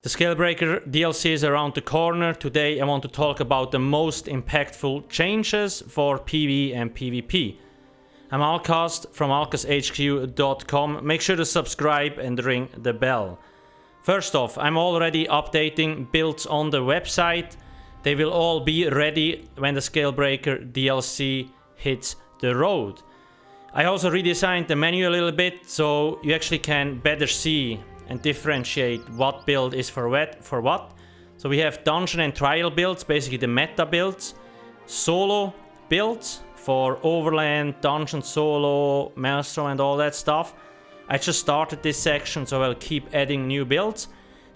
The Scalebreaker DLC is around the corner. Today I want to talk about the most impactful changes for PvE and PvP. I'm Alcast from alcasthq.com. Make sure to subscribe and ring the bell. First off, I'm already updating builds on the website. They will all be ready when the Scalebreaker DLC hits the road. I also redesigned the menu a little bit so you actually can better see and differentiate what build is for what. So we have dungeon and trial builds, basically the meta builds, solo builds for overland, dungeon, solo, maelstrom and all that stuff. I just started this section, so I'll keep adding new builds.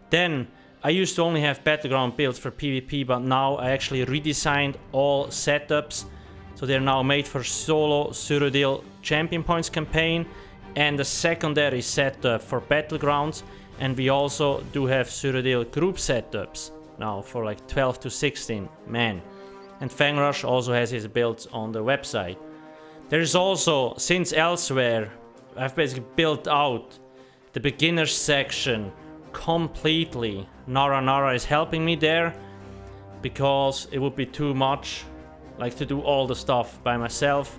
Then I used to only have battleground builds for PvP, but now I actually redesigned all setups. So they're now made for solo Cyrodiil champion points campaign and a secondary setup for battlegrounds. And we also do have Cyrodiil group setups now for like 12 to 16 men. And Fangrush also has his builds on the website. There is also, since Elsweyr, I've basically built out the beginners section completely. Nara is helping me there because it would be too much like to do all the stuff by myself.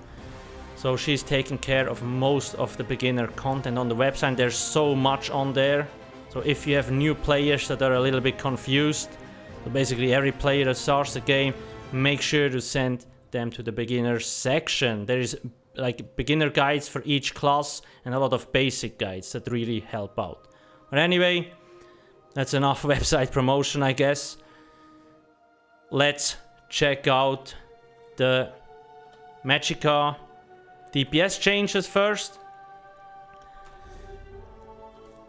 So she's taking care of most of the beginner content on the website. There's so much on there. So if you have new players that are a little bit confused, so basically every player that starts the game, make sure to send them to the beginner section. There is like beginner guides for each class and a lot of basic guides that really help out. But anyway, that's enough website promotion, I guess. Let's check out the Magicka DPS changes first.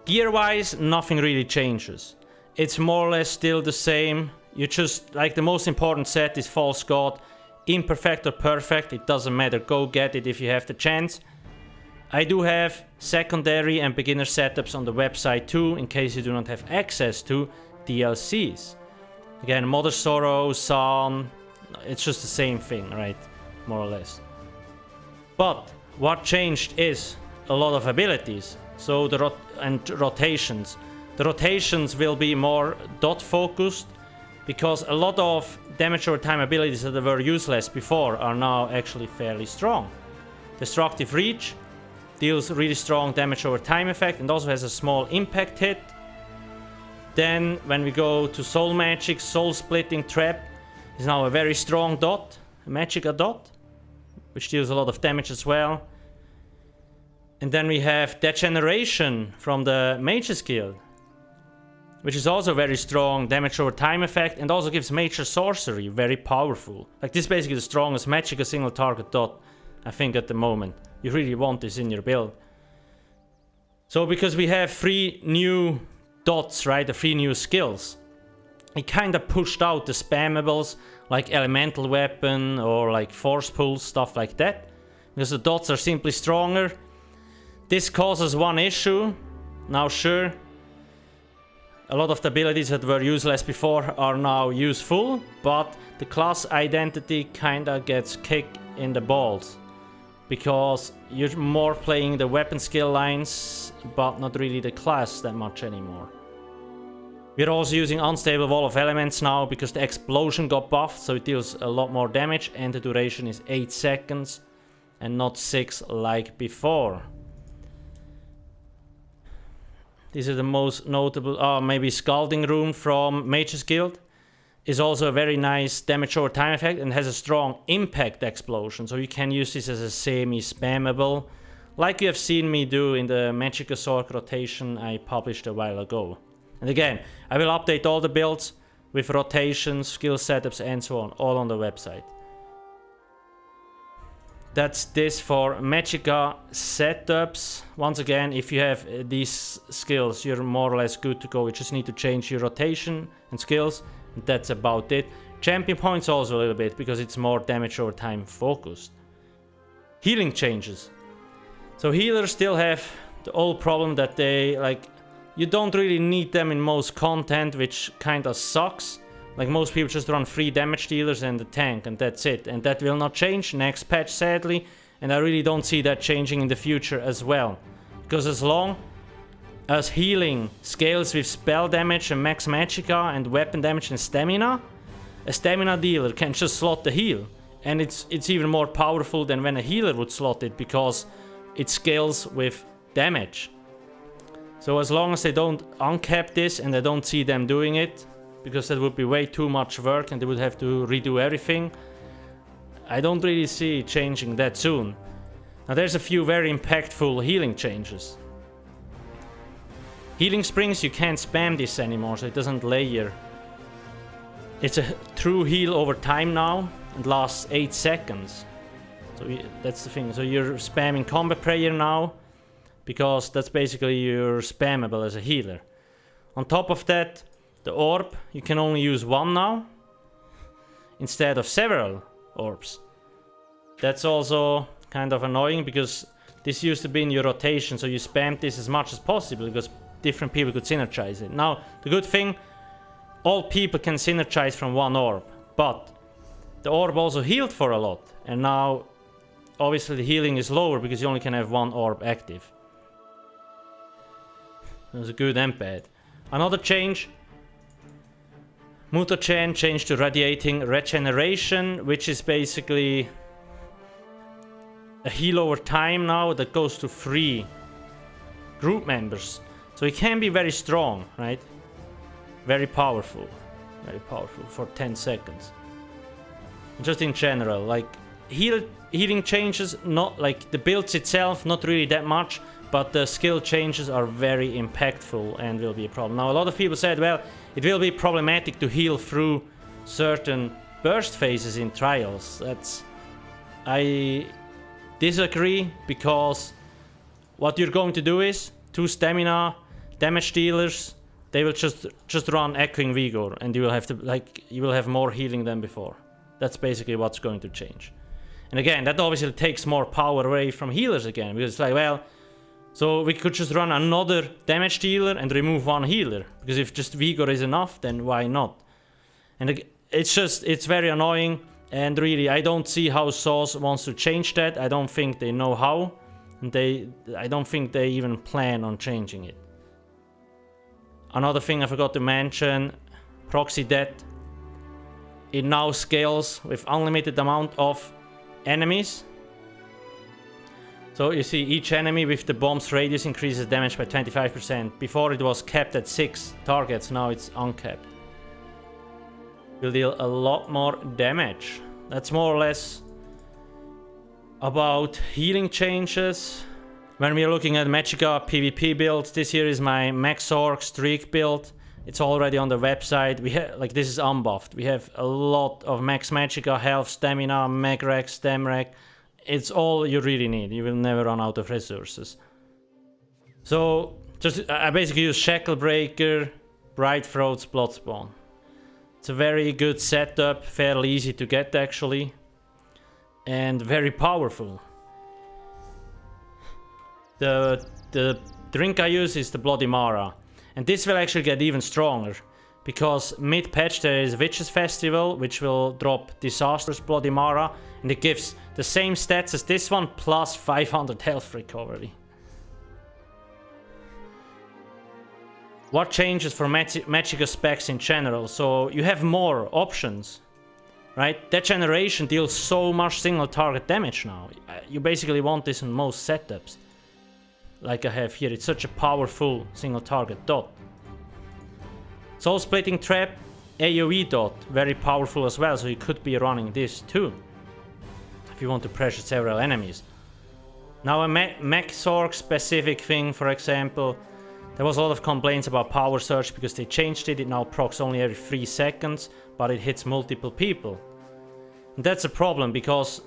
Gear-wise, nothing really changes. It's more or less still the same. You just, like the most important set is False God. Imperfect or perfect, it doesn't matter. Go get it if you have the chance. I do have secondary and beginner setups on the website too, in case you do not have access to DLCs. Again, Mother Sorrow, Sun, it's just the same thing, right? More or less. But what changed is a lot of abilities. So the rotations. The rotations will be more dot focused because a lot of damage over time abilities that were useless before are now actually fairly strong. Destructive Reach deals really strong damage over time effect and also has a small impact hit. Then when we go to Soul Magic, Soul Splitting Trap is now a very strong dot, a Magicka dot, which deals a lot of damage as well. And then we have Degeneration from the Mage's Guild, which is also very strong damage over time effect and also gives Major Sorcery, very powerful. Like this is basically the strongest Magicka single target dot, I think, at the moment. You really want this in your build. So because we have 3 new dots, right, the 3 new skills, it kind of pushed out the spammables like Elemental Weapon or like Force Pull, stuff like that. Because the dots are simply stronger. This causes one issue. Now sure, a lot of the abilities that were useless before are now useful, but the class identity kinda gets kicked in the balls. Because you're more playing the weapon skill lines, but not really the class that much anymore. We're also using Unstable Wall of Elements now because the explosion got buffed, so it deals a lot more damage and the duration is 8 seconds and not 6 like before. These are the most notable. Maybe Scalding Room from Mage's Guild is also a very nice damage over time effect and has a strong impact explosion, so you can use this as a semi-spammable, like you have seen me do in the Magicka Sorc rotation I published a while ago. And again, I will update all the builds with rotations, skill setups and so on, all on the website. That's this for Magicka setups. Once again, if you have these skills, you're more or less good to go. You just need to change your rotation and skills. And that's about it. Champion points also a little bit because it's more damage over time focused. Healing changes. So healers still have the old problem that they like. You don't really need them in most content, which kind of sucks. Like most people just run 3 damage dealers and the tank and that's it. And that will not change next patch, sadly. And I really don't see that changing in the future as well. Because as long as healing scales with spell damage and max magicka and weapon damage and stamina, a stamina dealer can just slot the heal. And it's even more powerful than when a healer would slot it, because it scales with damage. So as long as they don't uncap this, and I don't see them doing it, because that would be way too much work and they would have to redo everything, I don't really see it changing that soon. Now there's a few very impactful healing changes. Healing springs, you can't spam this anymore, so it doesn't layer. It's a true heal over time now and lasts 8 seconds. So that's the thing. So you're spamming combat prayer now, because that's basically you're spammable as a healer. On top of that, the orb, you can only use one now instead of several orbs. That's also kind of annoying, because this used to be in your rotation, so you spammed this as much as possible because different people could synergize it. Now, the good thing, all people can synergize from one orb, but the orb also healed for a lot, and now obviously the healing is lower because you only can have one orb active. That's a good and bad. Another change, Mutagen changed to radiating regeneration, which is basically a heal over time now that goes to 3 group members. So it can be very strong, right? Very powerful for 10 seconds. Just in general, like healing changes, not like the builds itself, not really that much, but the skill changes are very impactful and will be a problem. Now a lot of people said, well, it will be problematic to heal through certain burst phases in trials. I disagree, because what you're going to do is 2 stamina damage dealers, they will just run echoing vigor, and you will have to you will have more healing than before. That's basically what's going to change. And again, that obviously takes more power away from healers again, because it's like, well, so we could just run another damage dealer and remove 1 healer, because if just vigor is enough, then why not? And it's very annoying, and really I don't see how Sauce wants to change that. I don't think they know how, and I don't think they even plan on changing it. Another thing I forgot to mention, proxy death. It now scales with unlimited amount of enemies. So you see each enemy with the bomb's radius increases damage by 25%. Before it was capped at 6 targets, now it's uncapped. Will deal a lot more damage. That's more or less about healing changes. When we are looking at Magicka PvP builds, this here is my Max Orc Streak build. It's already on the website. We have, like, this is unbuffed. We have a lot of Max Magicka, health, stamina, Magrec, Stamrec. It's all you really need. You will never run out of resources. So, I basically use Scalebreaker, Bright Throats, Bloodspawn. It's a very good setup, fairly easy to get actually, and very powerful. The drink I use is the Bloody Mara, and this will actually get even stronger, because mid-patch there is Witches Festival, which will drop Disastrous Bloody Mara, and it gives the same stats as this one, plus 500 health recovery. What changes for Magicka specs in general? So you have more options, right? That generation deals so much single target damage now. You basically want this in most setups. Like I have here, it's such a powerful single target dot. Soul Splitting Trap, AoE dot, very powerful as well, so you could be running this too, if you want to pressure several enemies. Now a Max Orc specific thing, for example, there was a lot of complaints about Power Surge because they changed it. It now procs only every 3 seconds, but it hits multiple people. And that's a problem, because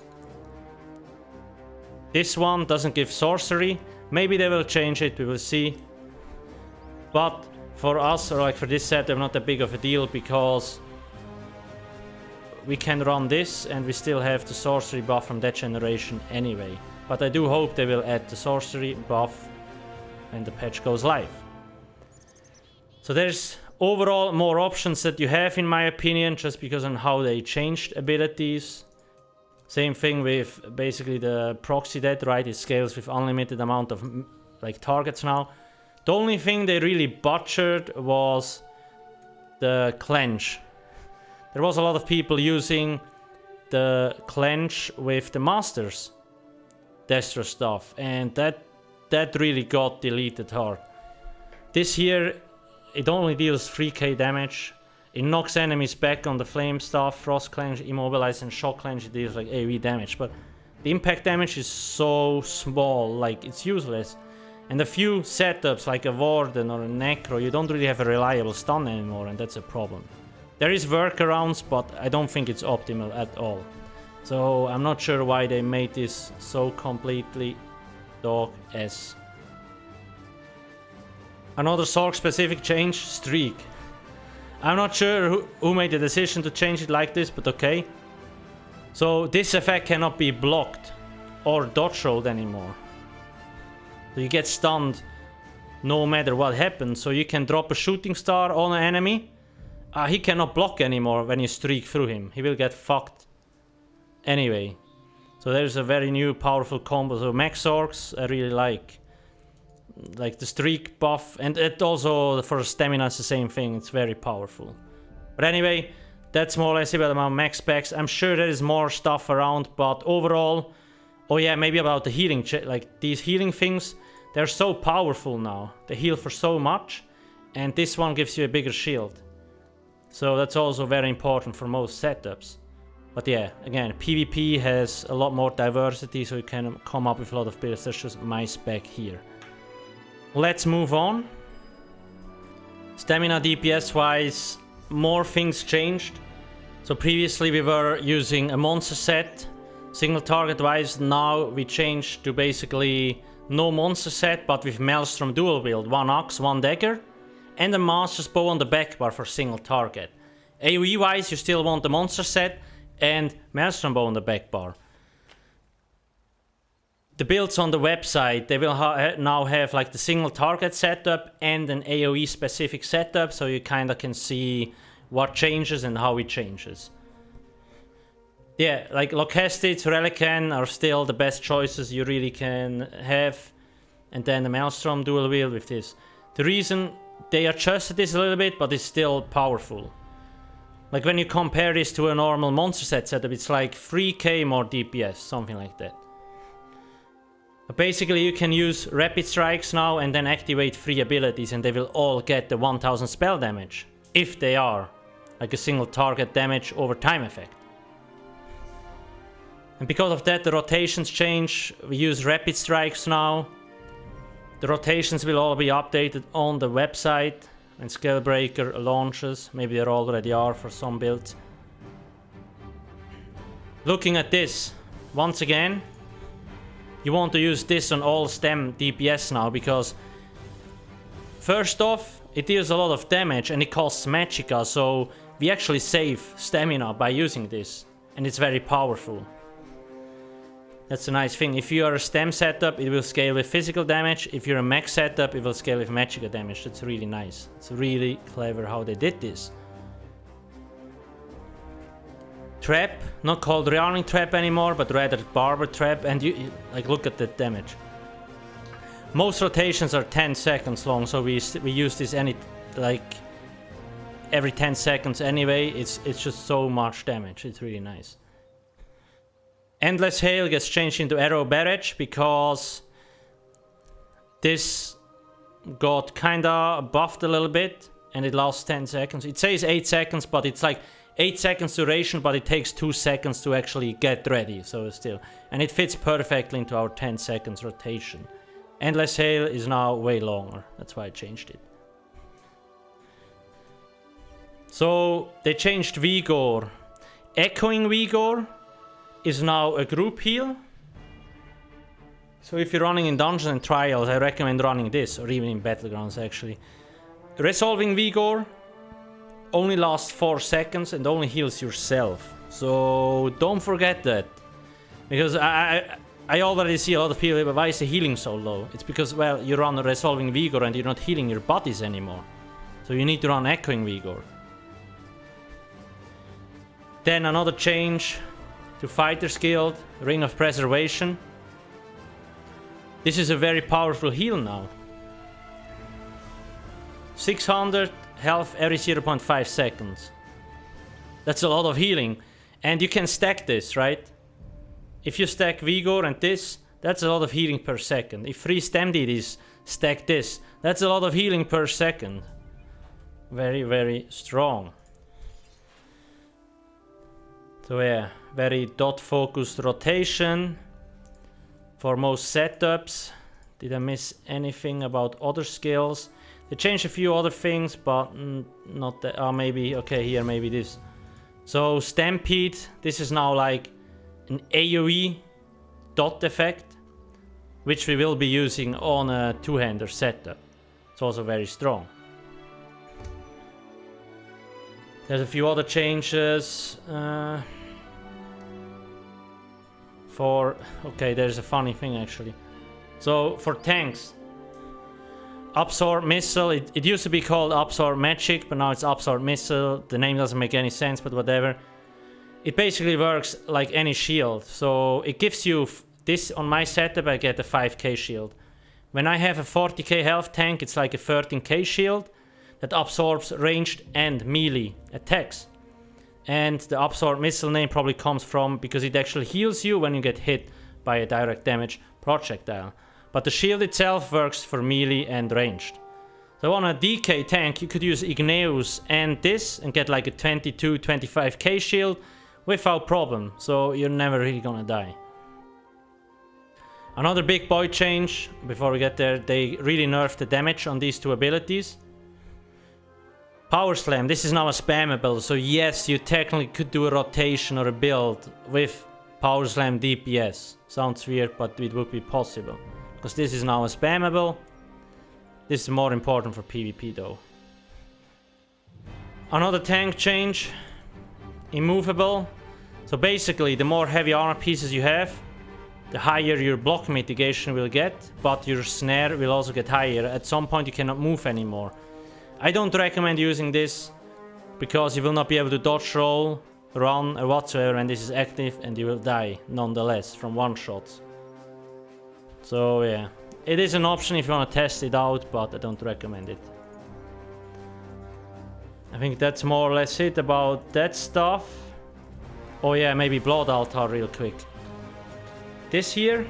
this one doesn't give sorcery. Maybe they will change it, we will see. But for us, or like for this set, they're not that big of a deal, because we can run this and we still have the sorcery buff from that generation anyway. But I do hope they will add the sorcery buff when the patch goes live. So there's overall more options that you have, in my opinion, just because on how they changed abilities. Same thing with basically the proxy death, right? It scales with unlimited amount of like targets now. The only thing they really butchered was the clench. There was a lot of people using the clench with the Masters Destro stuff, and that really got deleted hard. This here, it only deals 3k damage. It knocks enemies back on the flame stuff, frost clench, immobilize, and shock clench. It deals like AoE damage, but the impact damage is so small, like it's useless. And a few setups like a Warden or a Necro, you don't really have a reliable stun anymore, and that's a problem. There is workarounds, but I don't think it's optimal at all. So I'm not sure why they made this so completely dog-ass. Another Sorc specific change, Streak. I'm not sure who made the decision to change it like this, but okay. So this effect cannot be blocked or dodge rolled anymore. So you get stunned no matter what happens. So you can drop a shooting star on an enemy. He cannot block anymore when you streak through him. He will get fucked anyway. So there's a very new powerful combo. So Max Sorcs I really like the streak buff, and it also for stamina is the same thing. It's very powerful. But anyway, that's more or less about my max specs. I'm sure there is more stuff around, but overall, oh yeah, maybe about the healing, like these healing things, they're so powerful now. They heal for so much, and this one gives you a bigger shield. So that's also very important for most setups. But yeah, again, PvP has a lot more diversity, so you can come up with a lot of builds. That's just my spec here. Let's move on. Stamina DPS wise, more things changed. So previously we were using a monster set. Single target wise, now we changed to basically no monster set, but with Maelstrom dual wield. 1 axe, 1 dagger, and a master's bow on the back bar for single target. AoE wise, you still want the monster set and Maelstrom bow on the back bar. The builds on the website, they will now have like the single target setup and an AoE specific setup, so you kind of can see what changes and how it changes. Yeah, like Alcasthq, Relican are still the best choices you really can have, and then the Maelstrom dual wield with this. The reason they adjusted this a little bit, but it's still powerful. Like when you compare this to a normal monster set setup, it's like 3k more DPS, something like that. But basically you can use rapid strikes now and then activate 3 abilities, and they will all get the 1000 spell damage, if they are like a single target damage over time effect. And because of that, the rotations change. We use rapid strikes now. The rotations will all be updated on the website when Scalebreaker launches. Maybe they already are for some builds. Looking at this, once again, you want to use this on all stem DPS now, because first off, it deals a lot of damage and it costs Magicka, so we actually save stamina by using this, and it's very powerful. That's a nice thing. If you are a stem setup, it will scale with physical damage. If you're a mech setup, it will scale with Magicka damage. That's really nice. It's really clever how they did this. Trap, not called rearming trap anymore, but rather barber trap, and you like look at the damage. Most rotations are 10 seconds long, so we use this every 10 seconds anyway. It's just so much damage. It's really nice. Endless Hail gets changed into Arrow Barrage because this got kinda buffed a little bit and it lasts 10 seconds. It says 8 seconds, but it's like 8 seconds duration, but it takes 2 seconds to actually get ready, so still. And it fits perfectly into our 10 seconds rotation. Endless Hail is now way longer, that's why I changed it. So they changed Vigor. Echoing Vigor is now a group heal. So if you're running in Dungeons and Trials, I recommend running this, or even in Battlegrounds actually. Resolving Vigor only lasts 4 seconds and only heals yourself. So don't forget that. Because I already see a lot of people, but why is the healing so low? It's because, well, you run Resolving Vigor and you're not healing your bodies anymore. So you need to run Echoing Vigor. Then another change to Fighter's Guild, Ring of Preservation. This is a very powerful heal now. 600 health every 0.5 seconds. That's a lot of healing. And you can stack this, right? If you stack Vigor and this, that's a lot of healing per second. If 3 stem DDs stack this, that's a lot of healing per second. Very, very strong. So yeah, very dot focused rotation for most setups. Did I miss anything about other skills? They changed a few other things, but not that. Oh, maybe, okay, here, maybe this. So Stampede, this is now like an AoE dot effect, which we will be using on a two-hander setup. It's also very strong. There's a few other changes. Okay, there's a funny thing actually. So for tanks, Absorb Missile, it used to be called Absorb Magic, but now it's Absorb Missile. The name doesn't make any sense, but whatever. It basically works like any shield. So it gives you this. On my setup I get a 5k shield. When I have a 40k health tank, it's like a 13k shield that absorbs ranged and melee attacks. And the Absorb Missile name probably comes from because it actually heals you when you get hit by a direct damage projectile. But the shield itself works for melee and ranged. So on a DK tank, you could use Igneous and this and get like a 22-25k shield without problem. So you're never really gonna die. Another big boy change, before we get there, they really nerfed the damage on these two abilities. Power Slam, this is now a spammable, so yes, you technically could do a rotation or a build with Power Slam DPS. Sounds weird, but it would be possible. Because this is now a spammable. This is more important for PvP though. Another tank change. Immovable. So basically, the more heavy armor pieces you have, the higher your block mitigation will get, but your snare will also get higher. At some point you cannot move anymore. I don't recommend using this, because you will not be able to dodge roll, run or whatsoever when this is active, and you will die nonetheless from one shots. So yeah, it is an option if you want to test it out, but I don't recommend it. I think that's more or less it about that stuff. Oh yeah, maybe Blood Altar real quick. This here,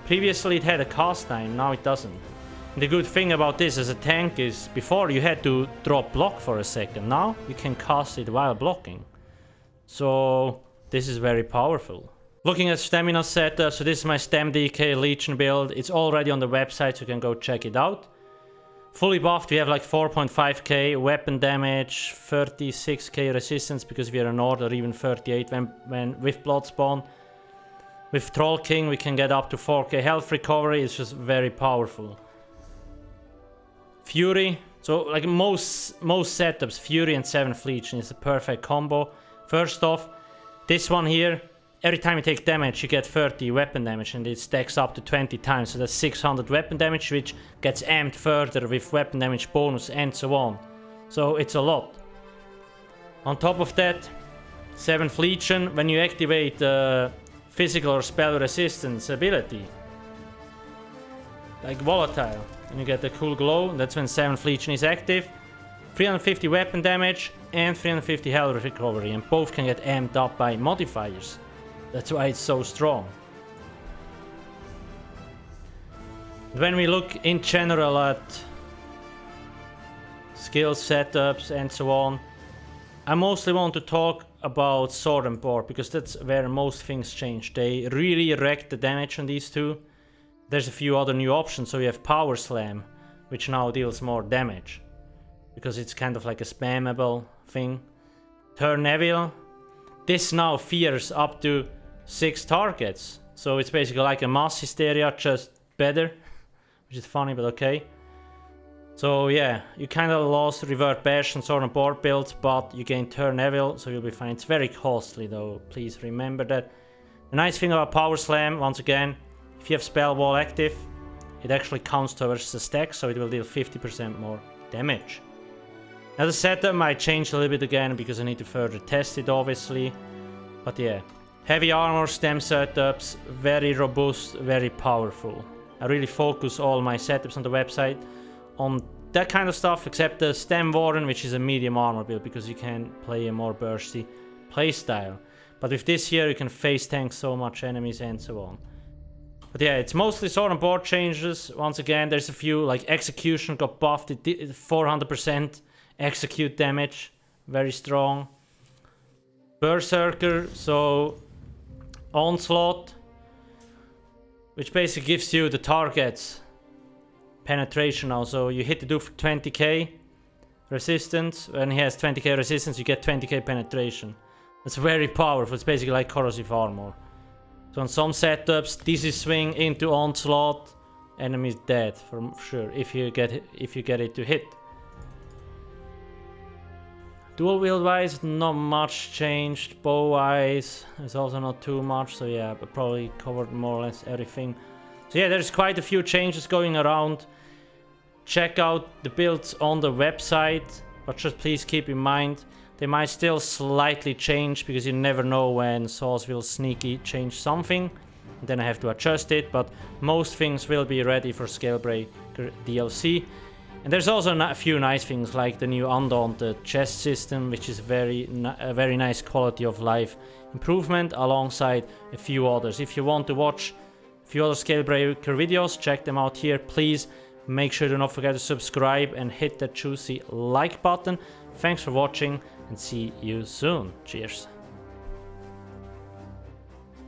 previously it had a cast time, now it doesn't. And the good thing about this as a tank is, before you had to drop block for a second, now you can cast it while blocking. So this is very powerful. Looking at stamina setup, so this is my Stem DK Legion build. It's already on the website, so you can go check it out. Fully buffed, we have like 4.5k weapon damage, 36k resistance because we are an order, even 38 when with Bloodspawn. With Troll King we can get up to 4k health recovery, it's just very powerful. Fury, so like most setups, Fury and 7th Legion is a perfect combo. First off, this one here, every time you take damage you get 30 weapon damage and it stacks up to 20 times, so that's 600 weapon damage, which gets amped further with weapon damage bonus and so on. So it's a lot. On top of that, 7th Legion, when you activate physical or spell resistance ability, like Volatile, and you get a cool glow, that's when 7th Legion is active. 350 weapon damage and 350 health recovery, and both can get amped up by modifiers. That's why it's so strong. When we look in general at skill setups and so on, I mostly want to talk about Sword and Board, because that's where most things change. They really wrecked the damage on these two. There's a few other new options, so we have Power Slam, which now deals more damage, because it's kind of like a spammable thing. Turn Evil, this now fears up to 6 targets, so it's basically like a Mass Hysteria, just better, which is funny, but okay. So yeah, you kind of lost Revert Bash and Sword and Board builds, but you gain Turn Evil, so you'll be fine. It's very costly though, please remember that. The nice thing about Power Slam, once again, if you have Spell Wall active, it actually counts towards the stack, so it will deal 50% more damage. Now the setup might change a little bit again, because I need to further test it obviously. But yeah, heavy armor stem setups, very robust, very powerful. I really focus all my setups on the website on that kind of stuff, except the Stem Warden, which is a medium armor build, because you can play a more bursty playstyle. But with this here, you can face tank so much enemies and so on. But yeah, it's mostly sword and board changes. Once again, there's a few, like Execution got buffed. It did 400% execute damage. Very strong. Berserker, so Onslaught, which basically gives you the target's penetration now. So you hit the dude for 20k resistance. When he has 20k resistance, you get 20k penetration. It's very powerful. It's basically like corrosive armor. So on some setups, dizzy swing into Onslaught, enemy's dead for sure if you get it to hit. Dual wield wise, not much changed. Bow wise, there's also not too much. So yeah, but probably covered more or less everything. So yeah, there's quite a few changes going around. Check out the builds on the website, but just please keep in mind they might still slightly change, because you never know when Source will sneaky change something. Then I have to adjust it, but most things will be ready for Scalebreaker DLC. And there's also a few nice things, like the new Undaunted chest system, which is a very nice quality of life improvement, alongside a few others. If you want to watch a few other Scalebreaker videos, check them out here. Please make sure to not forget to subscribe and hit that juicy like button. Thanks for watching, and see you soon. Cheers.